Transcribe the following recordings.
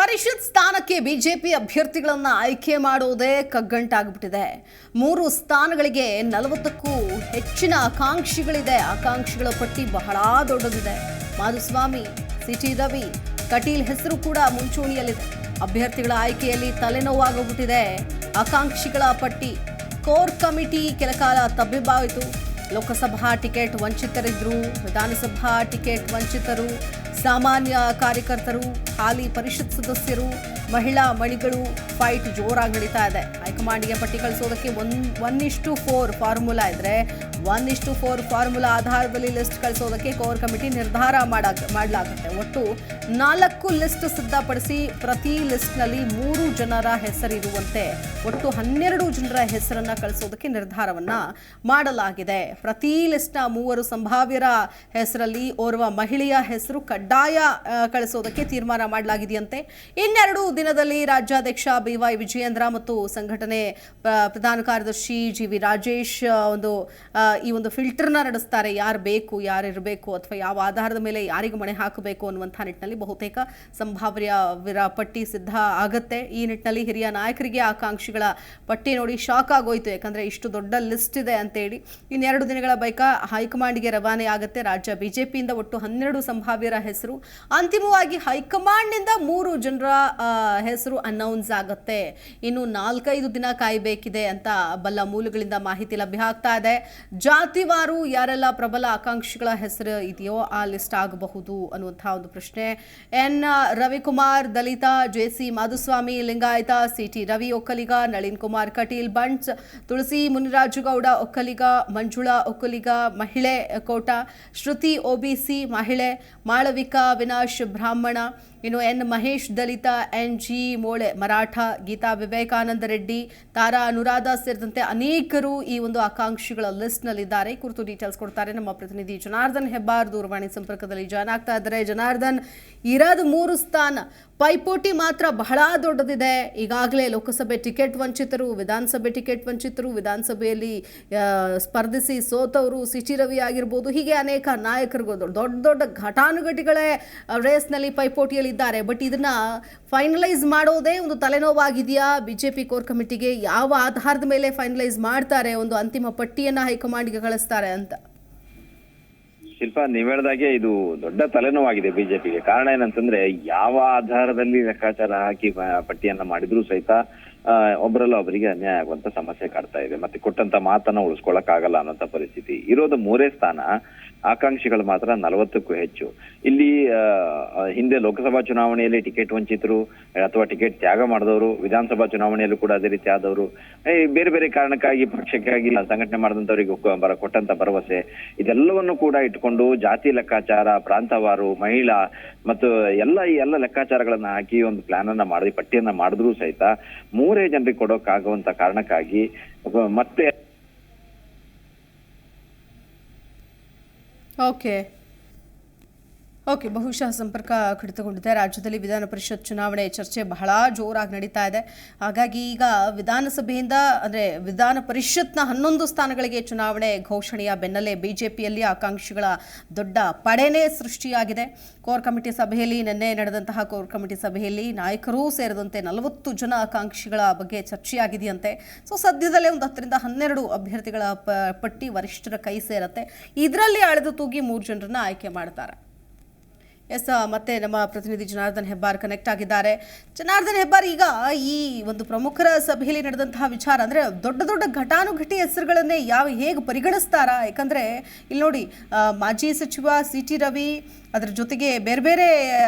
ಪರಿಷತ್ ಸ್ಥಾನಕ್ಕೆ ಬಿಜೆಪಿ ಅಭ್ಯರ್ಥಿಗಳನ್ನ ಆಯ್ಕೆ ಮಾಡೋದೇ ಕಗ್ಗಂಟಾಗ್ಬಿಟ್ಟಿದೆ. 3 ಸ್ಥಾನಗಳಿಗೆ 40ಕ್ಕೂ ಹೆಚ್ಚಿನ ಆಕಾಂಕ್ಷಿಗಳಿದೆ. ಆಕಾಂಕ್ಷಿಗಳ ಪಟ್ಟಿ ಬಹಳ ದೊಡ್ಡದಿದೆ. ಮಾಧುಸ್ವಾಮಿ, ಸಿಟಿ ರವಿ, ಕಟೀಲ್ ಹೆಸರು ಕೂಡ ಮುಂಚೂಣಿಯಲ್ಲಿದೆ. ಅಭ್ಯರ್ಥಿಗಳ ಆಯ್ಕೆಯಲ್ಲಿ ತಲೆನೋವಾಗೋಗ್ಬಿಟ್ಟಿದೆ. ಆಕಾಂಕ್ಷಿಗಳ ಪಟ್ಟಿ ಕೋರ್ ಕಮಿಟಿ ಕೆಲಕಾಲ ತಬ್ಬಿಬ್ಬಾಯಿತು. ಲೋಕಸಭಾ ಟಿಕೆಟ್ ವಂಚಿತರಿದ್ರು, ವಿಧಾನಸಭಾ ಟಿಕೆಟ್ ವಂಚಿತರು, ಸಾಮಾನ್ಯ ಕಾರ್ಯಕರ್ತರು, ಹಾಲಿ ಪರಿಷತ್ ಸದಸ್ಯರು, ಮಹಿಳಾ ಮಣಿಗಳು ಫೈಟ್ ಜೋರಾಗಿ ನಡೀತಾ ಇದೆ. ಹೈಕಮಾಂಡ್ಗೆ ಪಟ್ಟಿ ಕಳಿಸೋದಕ್ಕೆ 1:4 ಫಾರ್ಮುಲಾ ಇದ್ರೆ 1:4 ಫಾರ್ಮುಲಾ ಆಧಾರದಲ್ಲಿ ಲಿಸ್ಟ್ ಕಳಿಸೋದಕ್ಕೆ ಕೋರ್ ಕಮಿಟಿ ನಿರ್ಧಾರ ಮಾಡಲಾಗುತ್ತೆ. ಒಟ್ಟು 4 ಲಿಸ್ಟ್ ಸಿದ್ಧಪಡಿಸಿ ಪ್ರತಿ ಲಿಸ್ಟ್ನಲ್ಲಿ 3 ಜನರ ಹೆಸರಿರುವಂತೆ ಒಟ್ಟು 12 ಜನರ ಹೆಸರನ್ನ ಕಳಿಸೋದಕ್ಕೆ ನಿರ್ಧಾರವನ್ನ ಮಾಡಲಾಗಿದೆ. ಪ್ರತಿ ಲಿಸ್ಟ್ನ 3 ಸಂಭಾವ್ಯರ ಹೆಸರಲ್ಲಿ ಓರ್ವ ಮಹಿಳೆಯ ಹೆಸರು ಕಡ್ಡಾಯ ಕಳಿಸೋದಕ್ಕೆ ತೀರ್ಮಾನ ಮಾಡಲಾಗಿದೆಯಂತೆ. ಇನ್ನೆರಡು ದಿನದಲ್ಲಿ ರಾಜ್ಯಾಧ್ಯಕ್ಷ BY ವಿಜಯೇಂದ್ರ ಮತ್ತು ಸಂಘಟನೆ ಪ್ರಧಾನ ಕಾರ್ಯದರ್ಶಿ GV ರಾಜೇಶ್ ಈ ಒಂದು ಫಿಲ್ಟರ್ನ ನಡೆಸ್ತಾರೆ. ಯಾರು ಬೇಕು, ಯಾರು ಇರಬೇಕು, ಅಥವಾ ಯಾವ ಆಧಾರದ ಮೇಲೆ ಯಾರಿಗೆ ಮಣೆ ಹಾಕಬೇಕು ಅನ್ನುವಂಥ ನಿಟ್ಟಿನಲ್ಲಿ ಬಹುತೇಕ ಸಂಭಾವ್ಯರ ಪಟ್ಟಿ ಸಿದ್ಧ ಆಗುತ್ತೆ. ಈ ನಿಟ್ಟಿನಲ್ಲಿ ಹಿರಿಯ ನಾಯಕರಿಗೆ ಆಕಾಂಕ್ಷಿಗಳ ಪಟ್ಟಿ ನೋಡಿ ಶಾಕ್ ಆಗೋಯ್ತು. ಯಾಕಂದರೆ ಇಷ್ಟು ದೊಡ್ಡ ಲಿಸ್ಟ್ ಇದೆ ಅಂತೇಳಿ. ಇನ್ನೆರಡು ದಿನಗಳ ಬಳಿಕ ಹೈಕಮಾಂಡ್ಗೆ ರವಾನೆ ಆಗುತ್ತೆ. ರಾಜ್ಯ ಬಿಜೆಪಿಯಿಂದ ಒಟ್ಟು 12 ಸಂಭಾವ್ಯರ ಹೆಸರು, ಅಂತಿಮವಾಗಿ ಹೈಕಮಾಂಡ್ನಿಂದ 3 ಜನರ ಹೆಸರು ಅನೌನ್ಸ್ ಆಗುತ್ತೆ. ಇನ್ನು 4-5 ದಿನ ಕಾಯಬೇಕಿದೆ ಅಂತ ಬಲ್ಲ ಮೂಲಗಳಿಂದ ಮಾಹಿತಿ ಲಭ್ಯ ಆಗ್ತಾ ಇದೆ. ಜಾತಿವಾರು ಯಾರೆಲ್ಲ ಪ್ರಬಲ ಆಕಾಂಕ್ಷಿಗಳ ಹೆಸರು ಇದೆಯೋ ಆ ಲಿಸ್ಟ್ ಆಗಬಹುದು ಅನ್ನುವಂತಹ ಒಂದು ಪ್ರಶ್ನೆ. ಎನ್ ರವಿಕುಮಾರ್ ದಲಿತ, JC ಮಾಧುಸ್ವಾಮಿ ಲಿಂಗಾಯತ, CT ರವಿ ಒಕ್ಕಲಿಗ, ನಳಿನ್ ಕುಮಾರ್ ಕಟೀಲ್ ಬಂಟ್ಸ್, ತುಳಸಿ ಮುನಿರಾಜುಗೌಡ ಒಕ್ಕಲಿಗ, ಮಂಜುಳಾ ಒಕ್ಕಲಿಗ ಮಹಿಳೆ ಕೋಟ, ಶ್ರುತಿ OBC ಮಹಿಳೆ, ಮಾಳವಿಕಾ ವಿನಾಶ್ ಬ್ರಾಹ್ಮಣ, ಇನ್ನು ಎನ್ ಮಹೇಶ್ ದಲಿತ, NG ಮೋಳೆ ಮರಾಠ, ಗೀತಾ ವಿವೇಕಾನಂದ ರೆಡ್ಡಿ, ತಾರಾ ಅನುರಾಧ ಸೇರಿದಂತೆ ಅನೇಕರು ಈ ಒಂದು ಆಕಾಂಕ್ಷಿಗಳ ಲಿಸ್ಟ್ನಲ್ಲಿದ್ದಾರೆ. ಕುರಿತು ಡೀಟೇಲ್ಸ್ ಕೊಡ್ತಾರೆ ನಮ್ಮ ಪ್ರತಿನಿಧಿ ಜನಾರ್ದನ್ ಹೆಬ್ಬಾರ್. ದೂರವಾಣಿ ಸಂಪರ್ಕದಲ್ಲಿ ಜಾಯ್ನ್ ಆಗ್ತಾ ಇದ್ದಾರೆ. ಜನಾರ್ದನ್, ಇರೋದು 3 ಸ್ಥಾನ, ಪೈಪೋಟಿ ಮಾತ್ರ ಬಹಳ ದೊಡ್ಡದಿದೆ. ಈಗಾಗಲೇ ಲೋಕಸಭೆ ಟಿಕೆಟ್ ವಂಚಿತರು, ವಿಧಾನಸಭೆ ಟಿಕೆಟ್ ವಂಚಿತರು, ವಿಧಾನಸಭೆಯಲ್ಲಿ ಸ್ಪರ್ಧಿಸಿ ಸೋತವರು, ಸಿಟಿ ರವಿ ಆಗಿರ್ಬೋದು, ಹೀಗೆ ಅನೇಕ ನಾಯಕರುಗಳು ದೊಡ್ಡ ದೊಡ್ಡ ಘಟಾನುಘಟಿಗಳೇ ರೇಸ್ನಲ್ಲಿ ಪೈಪೋಟಿಯಲ್ಲಿ ಇದ್ದಾರೆ. ಬಟ್ ಇದನ್ನ ಫೈನಲೈಸ್ ಮಾಡೋದೇ ಒಂದು ತಲೆನೋವಾಗಿದೆಯಾ ಬಿಜೆಪಿ ಕೋರ್ ಕಮಿಟಿಗೆ? ಯಾವ ಆಧಾರದ ಮೇಲೆ ಫೈನಲೈಸ್ ಮಾಡ್ತಾರೆ, ಒಂದು ಅಂತಿಮ ಪಟ್ಟಿಯನ್ನ ಹೈಕಮಾಂಡ್ಗೆ ಕಳಿಸ್ತಾರೆ ಅಂತ? ಶಿಲ್ಪ, ನೀವ್ ಹೇಳ್ದಾಗೆ ಇದು ದೊಡ್ಡ ತಲೆನೋವಾಗಿದೆ ಬಿಜೆಪಿಗೆ. ಕಾರಣ ಏನಂತಂದ್ರೆ, ಯಾವ ಆಧಾರದಲ್ಲಿ ಲೆಕ್ಕಾಚಾರ ಹಾಕಿ ಪಟ್ಟಿಯನ್ನ ಮಾಡಿದ್ರು ಸಹಿತ ಒಬ್ಬರಲ್ಲ ಒಬ್ಬರಿಗೆ ಅನ್ಯಾಯ ಆಗುವಂತ ಸಮಸ್ಯೆ ಕಾಡ್ತಾ ಇದೆ. ಮತ್ತೆ ಕೊಟ್ಟಂತ ಮಾತನ್ನ ಉಳಿಸ್ಕೊಳಕ್ ಆಗಲ್ಲ ಅನ್ನೋಂತ ಪರಿಸ್ಥಿತಿ ಇರೋದು. 3 ಸ್ಥಾನ, ಆಕಾಂಕ್ಷಿಗಳು ಮಾತ್ರ 40ಕ್ಕೂ ಹೆಚ್ಚು. ಇಲ್ಲಿ ಹಿಂದೆ ಲೋಕಸಭಾ ಚುನಾವಣೆಯಲ್ಲಿ ಟಿಕೆಟ್ ವಂಚಿತರು ಅಥವಾ ಟಿಕೆಟ್ ತ್ಯಾಗ ಮಾಡಿದವರು, ವಿಧಾನಸಭಾ ಚುನಾವಣೆಯಲ್ಲೂ ಕೂಡ ಅದೇ ರೀತಿ ಆದವರು, ಬೇರೆ ಬೇರೆ ಕಾರಣಕ್ಕಾಗಿ ಪಕ್ಷಕ್ಕಾಗಿ ಸಂಘಟನೆ ಮಾಡಿದಂಥವ್ರಿಗೆ ಕೊಟ್ಟಂತ ಭರವಸೆ, ಇದೆಲ್ಲವನ್ನು ಕೂಡ ಇಟ್ಕೊಂಡು ಜಾತಿ ಲೆಕ್ಕಾಚಾರ, ಪ್ರಾಂತವಾರು, ಮಹಿಳಾ ಮತ್ತು ಎಲ್ಲ ಲೆಕ್ಕಾಚಾರಗಳನ್ನ ಹಾಕಿ ಒಂದು ಪ್ಲಾನ್ ಅನ್ನ ಮಾಡಿ ಪಟ್ಟಿಯನ್ನ ಮಾಡಿದ್ರು ಸಹಿತ 3 ಜನರಿಗೆ ಕೊಡೋಕ್ಕಾಗುವಂತ ಕಾರಣಕ್ಕಾಗಿ ಮತ್ತೆ ಓಕೆ ಬಹುಶಃ ಸಂಪರ್ಕ ಕಡಿತಗೊಂಡಿದೆ. ರಾಜ್ಯದಲ್ಲಿ ವಿಧಾನ ಪರಿಷತ್ ಚುನಾವಣೆ ಚರ್ಚೆ ಬಹಳ ಜೋರಾಗಿ ನಡೀತಾ ಇದೆ. ಹಾಗಾಗಿ ಈಗ ವಿಧಾನಸಭೆಯಿಂದ ಅಂದರೆ ವಿಧಾನ ಪರಿಷತ್ನ 11 ಸ್ಥಾನಗಳಿಗೆ ಚುನಾವಣೆ ಘೋಷಣೆಯ ಬೆನ್ನಲ್ಲೇ ಬಿಜೆಪಿಯಲ್ಲಿ ಆಕಾಂಕ್ಷಿಗಳ ದೊಡ್ಡ ಪಡೆನೇ ಸೃಷ್ಟಿಯಾಗಿದೆ. ಕೋರ್ ಕಮಿಟಿ ಸಭೆಯಲ್ಲಿ ನಿನ್ನೆ ನಡೆದಂತಹ ಕೋರ್ ಕಮಿಟಿ ಸಭೆಯಲ್ಲಿ ನಾಯಕರೂ ಸೇರಿದಂತೆ 40 ಜನ ಆಕಾಂಕ್ಷಿಗಳ ಬಗ್ಗೆ ಚರ್ಚೆಯಾಗಿದೆಯಂತೆ. ಸೊ ಸದ್ಯದಲ್ಲೇ ಒಂದು 10-12 ಅಭ್ಯರ್ಥಿಗಳ ಪಟ್ಟಿ ವರಿಷ್ಠರ ಕೈ ಸೇರುತ್ತೆ. ಇದರಲ್ಲಿ ಅಳೆದು ತೂಗಿ 3 ಜನರನ್ನ ಆಯ್ಕೆ ಮಾಡ್ತಾರೆ. ಮತ್ತೆ ನಮ್ಮ ಪ್ರತಿನಿಧಿ ಜನಾರ್ದನ್ ಹೆಬ್ಬಾರ್ ಕನೆಕ್ಟ್ ಆಗಿದ್ದಾರೆ. ಜನಾರ್ದನ್ ಹೆಬ್ಬಾರ್, ಈಗ ಈ ಒಂದು ಪ್ರಮುಖರ ಸಭೆಯಲ್ಲಿ ನಡೆದಂತಹ ವಿಚಾರ ಅಂದರೆ ದೊಡ್ಡ ದೊಡ್ಡ ಘಟಾನುಘಟಿ ಹೆಸರುಗಳನ್ನೇ ಹೇಗೆ ಪರಿಗಣಿಸ್ತಾರಾ? ಯಾಕಂದರೆ ಇಲ್ಲಿ ನೋಡಿ, ಮಾಜಿ ಸಚಿವ CT ರವಿ, ಅದರ ಜೊತೆಗೆ ಬೇರೆ ಬೇರೆ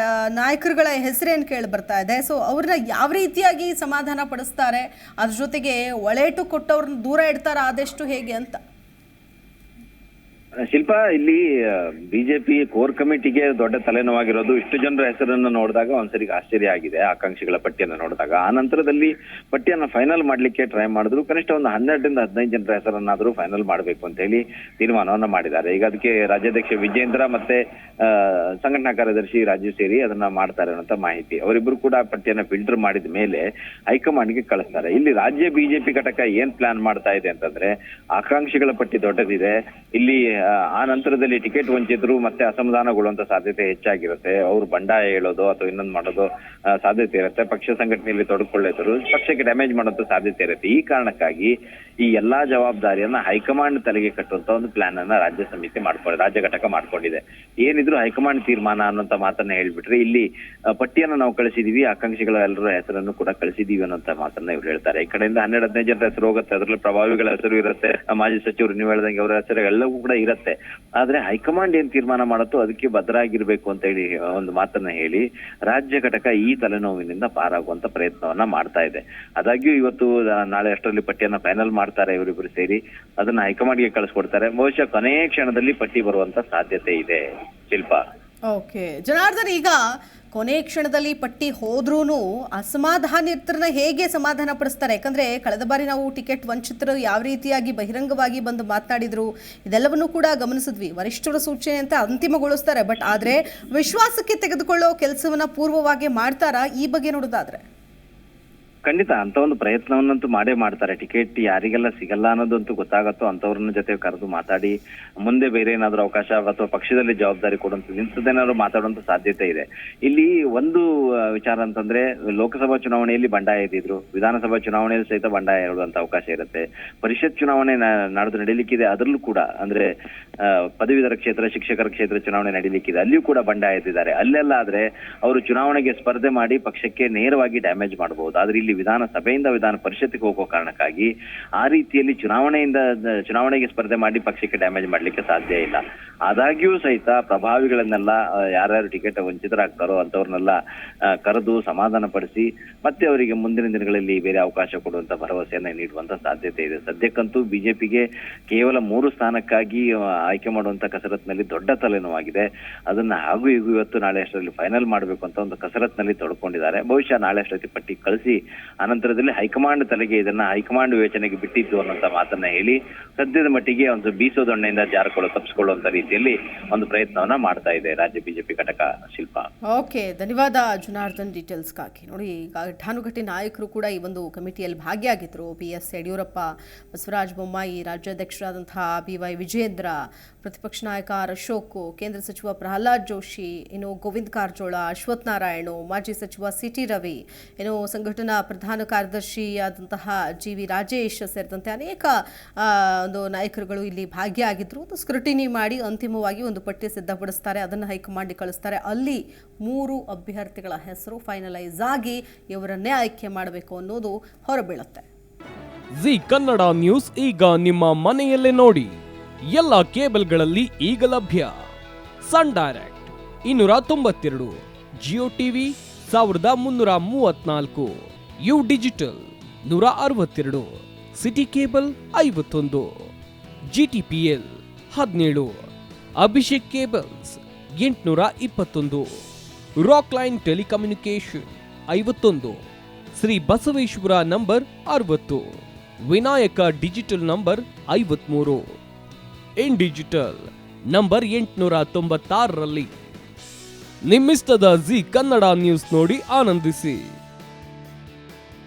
ನಾಯಕರುಗಳ ಹೆಸರೇನು ಕೇಳಿ ಬರ್ತಾ ಇದೆ. ಸೊ ಅವ್ರನ್ನ ಯಾವ ರೀತಿಯಾಗಿ ಸಮಾಧಾನ ಪಡಿಸ್ತಾರೆ, ಅದ್ರ ಜೊತೆಗೆ ಒಳೇಟು ಕೊಟ್ಟವ್ರನ್ನ ದೂರ ಇಡ್ತಾರ ಆದಷ್ಟು ಹೇಗೆ ಅಂತ? ಶಿಲ್ಪ, ಇಲ್ಲಿ ಬಿಜೆಪಿ ಕೋರ್ ಕಮಿಟಿಗೆ ದೊಡ್ಡ ತಲೆನೋವಾಗಿರೋದು ಇಷ್ಟು ಜನರ ಹೆಸರನ್ನು ನೋಡಿದಾಗ ಒಂದ್ಸರಿಗೆ ಆಶ್ಚರ್ಯ ಆಗಿದೆ. ಆಕಾಂಕ್ಷಿಗಳ ಪಟ್ಟಿಯನ್ನು ನೋಡಿದಾಗ ಆ ನಂತರದಲ್ಲಿ ಪಟ್ಟಿಯನ್ನ ಫೈನಲ್ ಮಾಡ್ಲಿಕ್ಕೆ ಟ್ರೈ ಮಾಡಿದ್ರು. ಕನಿಷ್ಠ ಒಂದು 12-15 ಜನರ ಹೆಸರನ್ನಾದ್ರೂ ಫೈನಲ್ ಮಾಡಬೇಕು ಅಂತ ಹೇಳಿ ತೀರ್ಮಾನವನ್ನ ಮಾಡಿದ್ದಾರೆ. ಈಗ ಅದಕ್ಕೆ ರಾಜ್ಯಾಧ್ಯಕ್ಷ ವಿಜೇಂದ್ರ ಮತ್ತೆ ಸಂಘಟನಾ ಕಾರ್ಯದರ್ಶಿ ರಾಜೀವ್ ಸೇರಿ ಅದನ್ನ ಮಾಡ್ತಾರೆ ಅನ್ನೋ ಮಾಹಿತಿ. ಅವರಿಬ್ರು ಕೂಡ ಪಟ್ಟಿಯನ್ನ ಫಿಲ್ಟರ್ ಮಾಡಿದ ಮೇಲೆ ಹೈಕಮಾಂಡ್ಗೆ ಕಳಿಸ್ತಾರೆ. ಇಲ್ಲಿ ರಾಜ್ಯ ಬಿಜೆಪಿ ಘಟಕ ಏನ್ ಪ್ಲಾನ್ ಮಾಡ್ತಾ ಇದೆ ಅಂತಂದ್ರೆ, ಆಕಾಂಕ್ಷಿಗಳ ಪಟ್ಟಿ ದೊಡ್ಡದಿದೆ. ಇಲ್ಲಿ ಆ ನಂತರದಲ್ಲಿ ಟಿಕೆಟ್ ವಂಚಿತರು ಮತ್ತೆ ಅಸಮಾಧಾನಗೊಳ್ಳುವಂತ ಸಾಧ್ಯತೆ ಹೆಚ್ಚಾಗಿರುತ್ತೆ. ಅವ್ರು ಬಂಡಾಯ ಹೇಳೋದು ಅಥವಾ ಇನ್ನೊಂದು ಮಾಡೋದು ಸಾಧ್ಯತೆ ಇರುತ್ತೆ. ಪಕ್ಷ ಸಂಘಟನೆಯಲ್ಲಿ ತೊಡಗಿಕೊಳ್ಳೋರು ಪಕ್ಷಕ್ಕೆ ಡ್ಯಾಮೇಜ್ ಮಾಡುವಂತ ಸಾಧ್ಯತೆ ಇರುತ್ತೆ. ಈ ಕಾರಣಕ್ಕಾಗಿ ಈ ಎಲ್ಲಾ ಜವಾಬ್ದಾರಿಯನ್ನ ಹೈಕಮಾಂಡ್ ತಲೆಗೆ ಕಟ್ಟುವಂತ ಒಂದು ಪ್ಲಾನ್ ಅನ್ನ ರಾಜ್ಯ ಘಟಕ ಮಾಡ್ಕೊಂಡಿದೆ. ಏನಿದ್ರು ಹೈಕಮಾಂಡ್ ತೀರ್ಮಾನ ಅನ್ನೋಂತ ಮಾತನ್ನ ಹೇಳ್ಬಿಟ್ರೆ, ಇಲ್ಲಿ ಪಟ್ಟಿಯನ್ನ ನಾವು ಕಳಿಸಿದೀವಿ, ಆಕಾಂಕ್ಷಿಗಳ ಎಲ್ಲರ ಹೆಸರನ್ನು ಕೂಡ ಕಳಿಸಿದೀವಿ ಅನ್ನೋಂತ ಮಾತನ್ನ ಇವ್ರು ಹೇಳ್ತಾರೆ. ಈ ಕಡೆಯಿಂದ 12-15 ಜನರ ಹೆಸರು ಹೋಗುತ್ತೆ, ಅದರಲ್ಲಿ ಪ್ರಭಾವಿಗಳ ಹೆಸರು ಇರುತ್ತೆ, ಮಾಜಿ ಸಚಿವರು ನೀವು ಹೇಳ್ದಂಗೆ ಅವರ ಹೆಸರು ಎಲ್ಲವೂ ಕೂಡ ಇರುತ್ತೆ. ಆದ್ರೆ ಹೈಕಮಾಂಡ್ ಏನ್ ತೀರ್ಮಾನ ಮಾಡುತ್ತೋ ಅದಕ್ಕೆ ಬದ್ಧರಾಗಿರ್ಬೇಕು ಅಂತ ಹೇಳಿ ಒಂದು ಮಾತನ್ನ ಹೇಳಿ ರಾಜ್ಯ ಘಟಕ ಈ ತಲೆನೋವಿನಿಂದ ಪಾರಾಗುವಂತ ಪ್ರಯತ್ನವನ್ನ ಮಾಡ್ತಾ ಇದೆ. ಆದಾಗ್ಯೂ ಇವತ್ತು ನಾಳೆ ಅಷ್ಟರಲ್ಲಿ ಪಟ್ಟಿಯನ್ನ ಫೈನಲ್ ಮಾಡ್ತಾರೆ ಇವರಿಬ್ಬರು ಸೇರಿ, ಅದನ್ನ ಹೈಕಮಾಂಡ್ಗೆ ಕಳಿಸ್ಕೊಡ್ತಾರೆ. ಬಹುಶಃ ಕೊನೆಯ ಕ್ಷಣದಲ್ಲಿ ಪಟ್ಟಿ ಬರುವಂತ ಸಾಧ್ಯತೆ ಇದೆ. ಶಿಲ್ಪಾ, ಓಕೆ ಜನಾರ್ದನ್, ಈಗ ಕೊನೆ ಕ್ಷಣದಲ್ಲಿ ಪಟ್ಟಿ ಹೋದ್ರೂ ಅಸಮಾಧಾನಿತರನ್ನ ಹೇಗೆ ಸಮಾಧಾನ ಪಡಿಸ್ತಾರೆ? ಯಾಕಂದ್ರೆ ಕಳೆದ ಬಾರಿ ನಾವು ಟಿಕೆಟ್ ವಂಚಿತರು ಯಾವ ರೀತಿಯಾಗಿ ಬಹಿರಂಗವಾಗಿ ಬಂದು ಮಾತನಾಡಿದ್ರು ಇದೆಲ್ಲವನ್ನೂ ಕೂಡ ಗಮನಿಸಿದ್ವಿ. ವರಿಷ್ಠರ ಸೂಚನೆ ಅಂತ ಅಂತಿಮಗೊಳಿಸ್ತಾರೆ, ಬಟ್ ಆದ್ರೆ ವಿಶ್ವಾಸಕ್ಕೆ ತೆಗೆದುಕೊಳ್ಳೋ ಕೆಲಸವನ್ನ ಪೂರ್ವವಾಗಿ ಮಾಡ್ತಾರಾ? ಈ ಬಗ್ಗೆ ನೋಡೋದಾದ್ರೆ ಖಂಡಿತ ಅಂತ ಒಂದು ಪ್ರಯತ್ನವನ್ನಂತೂ ಮಾಡೇ ಮಾಡ್ತಾರೆ. ಟಿಕೆಟ್ ಯಾರಿಗೆಲ್ಲ ಸಿಗಲ್ಲ ಅನ್ನೋದಂತೂ ಗೊತ್ತಾಗತ್ತೋ ಅಂತವ್ರನ್ನ ಜೊತೆ ಕರೆದು ಮಾತಾಡಿ ಮುಂದೆ ಬೇರೆ ಏನಾದ್ರು ಅವಕಾಶ ಅಥವಾ ಪಕ್ಷದಲ್ಲಿ ಜವಾಬ್ದಾರಿ ಕೊಡುವಂಥದ್ದು ಇಂಥದ್ದೇನಾದ್ರು ಮಾತಾಡುವಂತ ಸಾಧ್ಯತೆ ಇದೆ. ಇಲ್ಲಿ ಒಂದು ವಿಚಾರ ಅಂತಂದ್ರೆ, ಲೋಕಸಭಾ ಚುನಾವಣೆಯಲ್ಲಿ ಬಂಡಾಯ ಎದ್ದಿದ್ರು, ವಿಧಾನಸಭಾ ಚುನಾವಣೆಯಲ್ಲಿ ಸಹಿತ ಬಂಡಾಯ ಹೇಳುವಂತ ಅವಕಾಶ ಇರುತ್ತೆ. ಪರಿಷತ್ ಚುನಾವಣೆ ನಾಡ್ದು ನಡೀಲಿಕ್ಕಿದೆ, ಅದರಲ್ಲೂ ಕೂಡ ಅಂದ್ರೆ ಪದವೀಧರ ಕ್ಷೇತ್ರ, ಶಿಕ್ಷಕರ ಕ್ಷೇತ್ರ ಚುನಾವಣೆ ನಡೀಲಿಕ್ಕಿದೆ, ಅಲ್ಲಿಯೂ ಕೂಡ ಬಂಡಾಯ ಎದ್ದಿದ್ದಾರೆ. ಅಲ್ಲೆಲ್ಲ ಆದ್ರೆ ಅವರು ಚುನಾವಣೆಗೆ ಸ್ಪರ್ಧೆ ಮಾಡಿ ಪಕ್ಷಕ್ಕೆ ನೇರವಾಗಿ ಡ್ಯಾಮೇಜ್ ಮಾಡಬಹುದು. ಆದ್ರೆ ಇಲ್ಲಿ ವಿಧಾನಸಭೆಯಿಂದ ವಿಧಾನ ಪರಿಷತ್ಗೆ ಹೋಗೋ ಕಾರಣಕ್ಕಾಗಿ ಆ ರೀತಿಯಲ್ಲಿ ಚುನಾವಣೆಗೆ ಸ್ಪರ್ಧೆ ಮಾಡಿ ಪಕ್ಷಕ್ಕೆ ಡ್ಯಾಮೇಜ್ ಮಾಡ್ಲಿಕ್ಕೆ ಸಾಧ್ಯ ಇಲ್ಲ. ಆದಾಗ್ಯೂ ಸಹಿತ ಪ್ರಭಾವಿಗಳನ್ನೆಲ್ಲ ಯಾರ್ಯಾರು ಟಿಕೆಟ್ ವಂಚಿತರಾಗ್ತಾರೋ ಅಂತವ್ರನ್ನೆಲ್ಲ ಕರೆದು ಸಮಾಧಾನ ಪಡಿಸಿ ಮತ್ತೆ ಅವರಿಗೆ ಮುಂದಿನ ದಿನಗಳಲ್ಲಿ ಬೇರೆ ಅವಕಾಶ ಕೊಡುವಂತ ಭರವಸೆಯನ್ನ ನೀಡುವಂತ ಸಾಧ್ಯತೆ ಇದೆ. ಸದ್ಯಕ್ಕಂತೂ ಬಿಜೆಪಿಗೆ ಕೇವಲ 3 ಸ್ಥಾನಕ್ಕಾಗಿ ಆಯ್ಕೆ ಮಾಡುವಂತ ಕಸರತ್ನಲ್ಲಿ ದೊಡ್ಡ ತಲೆನೋವಾಗಿದೆ. ಅದನ್ನ ಹಾಗೂ ಈಗ ಇವತ್ತು ನಾಳೆ ಅಷ್ಟರಲ್ಲಿ ಫೈನಲ್ ಮಾಡಬೇಕು ಅಂತ ಒಂದು ಕಸರತ್ನಲ್ಲಿ ತೊಡ್ಕೊಂಡಿದ್ದಾರೆ. ಬಹುಶಃ ನಾಳೆ ಅಷ್ಟೊತ್ತಿ ಪಟ್ಟಿ ಕಳಿಸಿ ಅನಂತರದಲ್ಲಿ ಹೈಕಮಾಂಡ್ ತಲೆಗೆ ಇದನ್ನ ಹೈಕಮಾಂಡ್ ವಿವೇಚನೆಗೆ ಬಿಟ್ಟಿದ್ದು ಅನ್ನೋಂತ ಮಾತನ್ನ ಹೇಳಿ ಸದ್ಯದ ಮಟ್ಟಿಗೆ ಒಂದು ಬೀಸೋದೊಣ್ಣೆಯಿಂದ ತಪ್ಪಿಸಿಕೊಳ್ಳುವಂತ ರೀತಿಯಲ್ಲಿ ಒಂದು ಪ್ರಯತ್ನವನ್ನ ಮಾಡ್ತಾ ಇದೆ ರಾಜ್ಯ ಬಿಜೆಪಿ ಘಟಕ. ಶಿಲ್ಪಾ, ಓಕೆ, ಧನ್ಯವಾದ ಜನಾರ್ದನ್ ಡೀಟೇಲ್ಸ್ಗಾಗಿ. ನೋಡಿ, ಈಗ ಘಟಾನುಘಟಿ ನಾಯಕರು ಕೂಡ ಈ ಒಂದು ಕಮಿಟಿಯಲ್ಲಿ ಭಾಗಿಯಾಗಿದ್ದರು. BS ಯಡಿಯೂರಪ್ಪ, ಬಸವರಾಜ ಬೊಮ್ಮಾಯಿ, ರಾಜ್ಯಾಧ್ಯಕ್ಷರಾದಂತಹ BY ವಿಜೇಂದ್ರ, ಪ್ರತಿಪಕ್ಷ ನಾಯಕ ಅಶೋಕ್, ಕೇಂದ್ರ ಸಚಿವ ಪ್ರಹ್ಲಾದ್ ಜೋಶಿ, ಇನ್ನು ಗೋವಿಂದ ಕಾರಜೋಳ, ಅಶ್ವಥ್ ನಾರಾಯಣ, ಮಾಜಿ ಸಚಿವ CT ರವಿ, ಇನ್ನು ಸಂಘಟನಾ ಪ್ರಧಾನ ಕಾರ್ಯದರ್ಶಿಯಾದಂತಹ GV ರಾಜೇಶ್ ಸೇರಿದಂತೆ ಅನೇಕ ಒಂದು ನಾಯಕರುಗಳು ಇಲ್ಲಿ ಭಾಗಿಯಾಗಿದ್ದರು. ಸ್ಕ್ರೂಟಿನಿ ಮಾಡಿ ಅಂತಿಮವಾಗಿ ಒಂದು ಪಟ್ಟಿ ಸಿದ್ಧಪಡಿಸ್ತಾರೆ, ಅದನ್ನು ಹೈಕಮಾಂಡ್ ಕಳಿಸ್ತಾರೆ. ಅಲ್ಲಿ 3 ಅಭ್ಯರ್ಥಿಗಳ ಹೆಸರು ಫೈನಲೈಸ್ ಆಗಿ ಇವರನ್ನೇ ಆಯ್ಕೆ ಮಾಡಬೇಕು ಅನ್ನೋದು ಹೊರಬೀಳುತ್ತೆ. ಜಿ ಕನ್ನಡ ನ್ಯೂಸ್ ಈಗ ನಿಮ್ಮ ಮನೆಯಲ್ಲೇ ನೋಡಿ. ಎಲ್ಲ ಕೇಬಲ್ಗಳಲ್ಲಿ ಈಗ ಲಭ್ಯ. Sun Direct 292, Jio TV 1334, U Digital 162, City Cable 51, GTPL 17, Abhishek cables 821, Rock Line telecommunication 51, Shri Basaveshwara number 60, Vinayaka digital number 53, In Digital number 896ರಲ್ಲಿ. ನಿಮ್ಮಿಸ್ತದ ಜಿ ಕನ್ನಡ ನ್ಯೂಸ್ ನೋಡಿ ಆನಂದಿಸಿ.